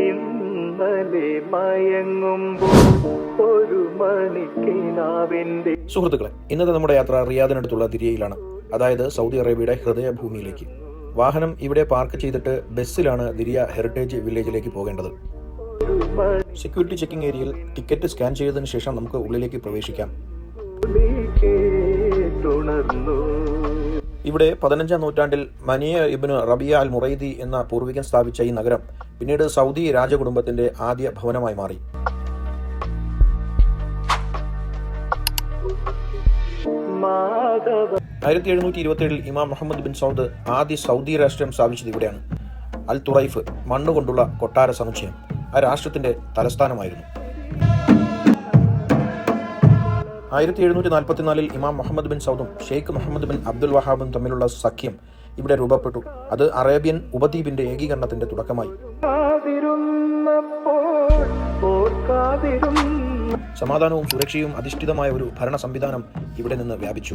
ഇന്നലെ മയങ്ങുമ്പോൾ ഒരു മണിക്കിനാവിന്റെ. സുഹൃത്തുക്കളെ, ഇന്നത്തെ നമ്മുടെ യാത്ര റിയാദിനടുത്തുള്ള ദിരിയയിലാണ്, അതായത് സൗദി അറേബ്യയുടെ ഹൃദയഭൂമിയിലേക്ക്. വാഹനം ഇവിടെ പാർക്ക് ചെയ്തിട്ട് ബസ്സിലാണ് ദിരിയ ഹെറിറ്റേജ് വില്ലേജിലേക്ക് പോകേണ്ടത്. സെക്യൂരിറ്റി ചെക്കിംഗ് ഏരിയയിൽ ടിക്കറ്റ് സ്കാൻ ചെയ്തതിനു ശേഷം നമുക്ക് ഉള്ളിലേക്ക് പ്രവേശിക്കാം. ഇവിടെ 15-ാം നൂറ്റാണ്ടിൽ മനിയ ഇബ്നു റബിയ അൽ മുറൈദി എന്ന പൂർവികൻ സ്ഥാപിച്ച ഈ നഗരം പിന്നീട് സൗദി രാജകുടുംബത്തിന്റെ ആദ്യ ഭവനമായി മാറി. 1727 ഇമാം മുഹമ്മദ് ബിൻ സൗദ് ആദ്യ സൗദി രാഷ്ട്രം സ്ഥാപിച്ചത് ഇവിടെയാണ്. അൽ തുറൈഫ്, മണ്ണുകൊണ്ടുള്ള കൊട്ടാര സമുച്ചയം, ആ രാഷ്ട്രത്തിന്റെ തലസ്ഥാനമായിരുന്നു. 1744 ഇമാം മുഹമ്മദ് ബിൻ സൗദും ഷെയ്ഖ് മുഹമ്മദ് ബിൻ അബ്ദുൽ വഹാബും തമ്മിലുള്ള സഖ്യം ഇവിടെ രൂപപ്പെട്ടു. അത് അറേബ്യൻ ഉപദ്വീപിന്റെ ഏകീകരണത്തിന്റെ തുടക്കമായി. സമാധാനവും സുരക്ഷയും അധിഷ്ഠിതമായ ഒരു ഭരണ സംവിധാനം ഇവിടെ നിന്ന് വ്യാപിച്ചു.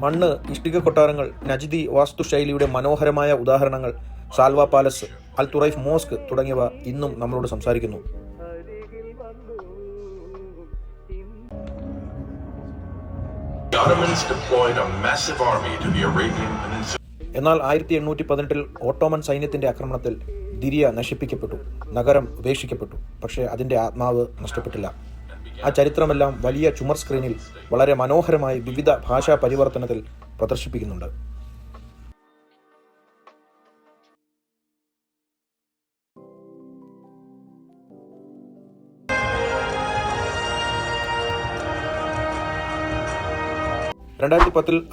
മണ്ണ്, ഇഷ്ടിക കൊട്ടാരങ്ങൾ, നജ്ദി വാസ്തുശൈലിയുടെ മനോഹരമായ ഉദാഹരണങ്ങൾ, സാൽവ പാലസ്, അൽ തുറൈഫ് മോസ്ക് തുടങ്ങിയവ ഇന്നും നമ്മളോട് സംസാരിക്കുന്നു. എന്നാൽ 1818 ഓട്ടോമൻ സൈന്യത്തിന്റെ ആക്രമണത്തിൽ ദിരിയ നശിപ്പിക്കപ്പെട്ടു, നഗരം ഉപേക്ഷിക്കപ്പെട്ടു. പക്ഷേ അതിന്റെ ആത്മാവ് നഷ്ടപ്പെട്ടില്ല. ആ ചരിത്രമെല്ലാം വലിയ ചുമർ സ്ക്രീനിൽ വളരെ മനോഹരമായി വിവിധ ഭാഷാ പരിവർത്തനത്തിൽ പ്രദർശിപ്പിക്കുന്നുണ്ട്.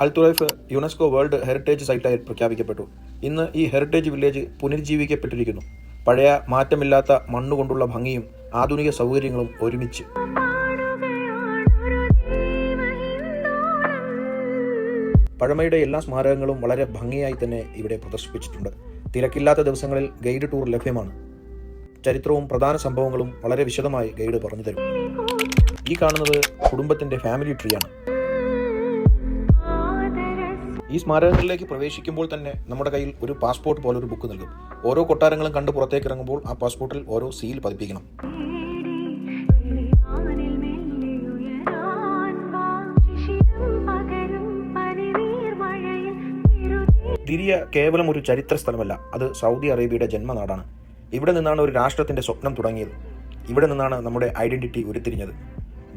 അൽ തുറൈഫ് യുനെസ്കോ വേൾഡ് ഹെറിറ്റേജ് സൈറ്റായി പ്രഖ്യാപിക്കപ്പെട്ടു. ഇന്ന് ഈ ഹെറിറ്റേജ് വില്ലേജ് പുനരുജ്ജീവിക്കപ്പെട്ടിരിക്കുന്നു. പഴയ മാറ്റമില്ലാത്ത മണ്ണുകൊണ്ടുള്ള ഭംഗിയും ആധുനിക സൗകര്യങ്ങളും ഒരുമിച്ച്. പഴമയുടെ എല്ലാ സ്മാരകങ്ങളും വളരെ ഭംഗിയായി തന്നെ ഇവിടെ പ്രദർശിപ്പിച്ചിട്ടുണ്ട്. തിരക്കില്ലാത്ത ദിവസങ്ങളിൽ ഗൈഡ് ടൂർ ലഭ്യമാണ്. ചരിത്രവും പ്രധാന സംഭവങ്ങളും വളരെ വിശദമായി ഗൈഡ് പറഞ്ഞു തരും. ഈ കാണുന്നത് കുടുംബത്തിന്റെ ഫാമിലി ട്രീ ആണ്. ഈ സ്മാരകങ്ങളിലേക്ക് പ്രവേശിക്കുമ്പോൾ തന്നെ നമ്മുടെ കയ്യിൽ ഒരു പാസ്പോർട്ട് പോലൊരു ബുക്ക് നൽകും. ഓരോ കൊട്ടാരങ്ങളും കണ്ട് പുറത്തേക്ക് ഇറങ്ങുമ്പോൾ ആ പാസ്പോർട്ടിൽ ഓരോ സീൽ പതിപ്പിക്കണം. ദിരിയ കേവലം ഒരു ചരിത്ര സ്ഥലമല്ല, അത് സൗദി അറേബ്യയുടെ ജന്മനാടാണ്. ഇവിടെ നിന്നാണ് ഒരു രാഷ്ട്രത്തിന്റെ സ്വപ്നം തുടങ്ങിയത്. ഇവിടെ നിന്നാണ് നമ്മുടെ ഐഡന്റിറ്റി ഉരുത്തിരിഞ്ഞത്.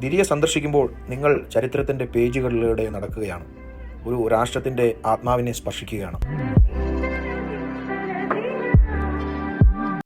ദിരിയ സന്ദർശിക്കുമ്പോൾ നിങ്ങൾ ചരിത്രത്തിന്റെ പേജുകളിലൂടെ നടക്കുകയാണ്, ഒരു രാഷ്ട്രത്തിന്റെ ആത്മാവിനെ സ്പർശിക്കുകയാണ്.